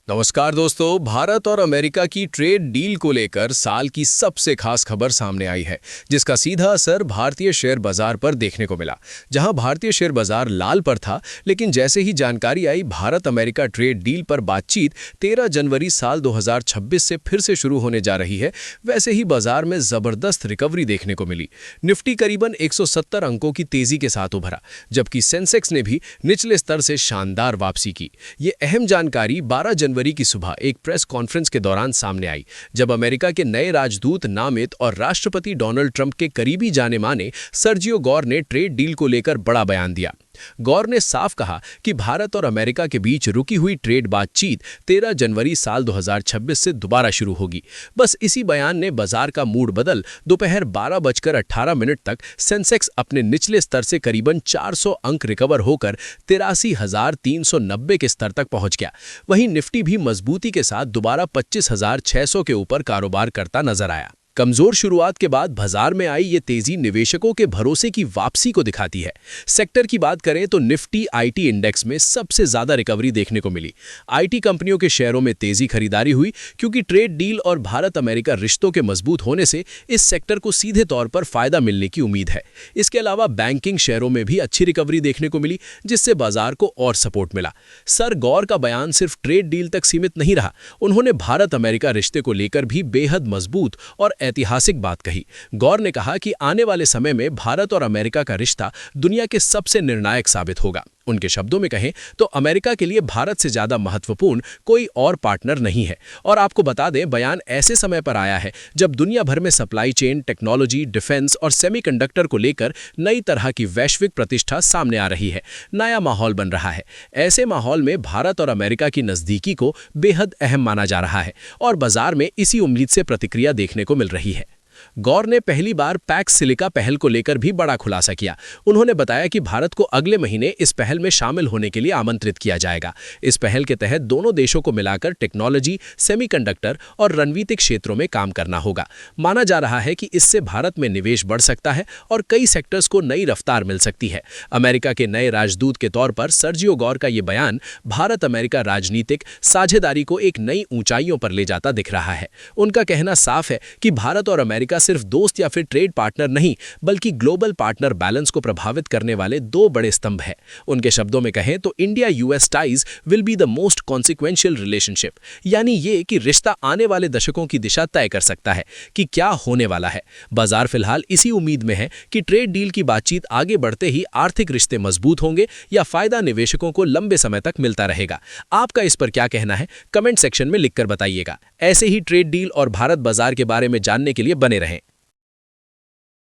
नमस्कार दोस्तों। भारत और अमेरिका की ट्रेड डील को लेकर साल की सबसे खास खबर सामने आई है, जिसका सीधा असर भारतीय शेयर बाजार पर देखने को मिला। जहां भारतीय शेयर बाजार लाल पर था, लेकिन जैसे ही जानकारी आई भारत अमेरिका ट्रेड डील पर बातचीत 13 जनवरी साल 2026 से फिर से शुरू होने जा रही है, वैसे ही बाजार में जबरदस्त रिकवरी देखने को मिली। निफ्टी करीबन 170 अंकों की तेजी के साथ उभरा, जबकि सेंसेक्स ने भी निचले स्तर से शानदार वापसी की। ये अहम जानकारी 12 जनवरी की सुबह एक प्रेस कॉन्फ्रेंस के दौरान सामने आई, जब अमेरिका के नए राजदूत नामित और राष्ट्रपति डोनाल्ड ट्रंप के करीबी जाने माने सर्जियो गौर ने ट्रेड डील को लेकर बड़ा बयान दिया। गौर ने साफ कहा कि भारत और अमेरिका के बीच रुकी हुई ट्रेड बातचीत 13 जनवरी साल 2026 से दोबारा शुरू होगी। बस इसी बयान ने बाजार का मूड बदल दोपहर 12:18 तक सेंसेक्स अपने निचले स्तर से करीबन 400 अंक रिकवर होकर 83,390 के स्तर तक पहुंच गया। वहीं निफ्टी भी मजबूती के साथ दोबारा 25,600 के ऊपर कारोबार करता नजर आया। कमजोर शुरुआत के बाद बाजार में आई ये तेजी निवेशकों के भरोसे की वापसी को दिखाती है। सेक्टर की बात करें तो निफ्टी आईटी इंडेक्स में सबसे ज्यादा रिकवरी देखने को मिली। आईटी कंपनियों के शेयरों में तेजी खरीदारी हुई, क्योंकि ट्रेड डील और भारत अमेरिका रिश्तों के मजबूत होने से इस सेक्टर को सीधे तौर पर फायदा मिलने की उम्मीद है। इसके अलावा बैंकिंग शेयरों में भी अच्छी रिकवरी देखने को मिली, जिससे बाजार को और सपोर्ट मिला। सर गौर का बयान सिर्फ ट्रेड डील तक सीमित नहीं रहा, उन्होंने भारत अमेरिका रिश्ते को लेकर भी बेहद मजबूत और ऐतिहासिक बात कही। गौर ने कहा कि आने वाले समय में भारत और अमेरिका का रिश्ता दुनिया के सबसे निर्णायक साबित होगा। उनके शब्दों में कहें तो अमेरिका के लिए भारत से ज्यादा महत्वपूर्ण कोई और पार्टनर नहीं है। और आपको बता दें, बयान ऐसे समय पर आया है जब दुनिया भर में सप्लाई चेन, टेक्नोलॉजी, डिफेंस और सेमीकंडक्टर को लेकर नई तरह की वैश्विक प्रतिष्ठा सामने आ रही है। नया माहौल बन रहा है। ऐसे माहौल में भारत और अमेरिका की नजदीकी को बेहद अहम माना जा रहा है और बाजार में इसी उम्मीद से प्रतिक्रिया देखने को मिल रही है। गौर ने पहली बार पैक्स सिलिका पहल को लेकर भी बड़ा खुलासा किया। उन्होंने बताया कि भारत को अगले महीने इस पहल में शामिल होने के लिए आमंत्रित किया जाएगा। इस पहल के तहत दोनों देशों को मिलाकर टेक्नोलॉजी, सेमीकंडक्टर और रणनीतिक क्षेत्रों में काम करना होगा। माना जा रहा है कि इससे भारत में निवेश बढ़ सकता है और कई सेक्टर्स को नई रफ्तार मिल सकती है। अमेरिका के नए राजदूत के तौर पर सर्जियो गौर का ये बयान भारत अमेरिका राजनीतिक साझेदारी को एक नई ऊंचाइयों पर ले जाता दिख रहा है। उनका कहना साफ है कि भारत और अमेरिका सिर्फ दोस्त या फिर ट्रेड पार्टनर नहीं, बल्कि ग्लोबल पार्टनर बैलेंस को प्रभावित करने वाले दो बड़े स्तंभ हैं। उनके शब्दों में कहें तो India US ties will be the most consequential relationship, यानी ये कि रिश्ता आने वाले दशकों की दिशा तय कर सकता है कि क्या होने वाला है। बाजार फिलहाल इसी उम्मीद में है कि ट्रेड डील की बातचीत आगे बढ़ते ही आर्थिक रिश्ते मजबूत होंगे या फायदा निवेशकों को लंबे समय तक मिलता रहेगा। आपका इस पर क्या कहना है, कमेंट सेक्शन में लिखकर बताइएगा। ऐसे ही ट्रेड डील और भारत बाजार के बारे में जानने के लिए बने रहें।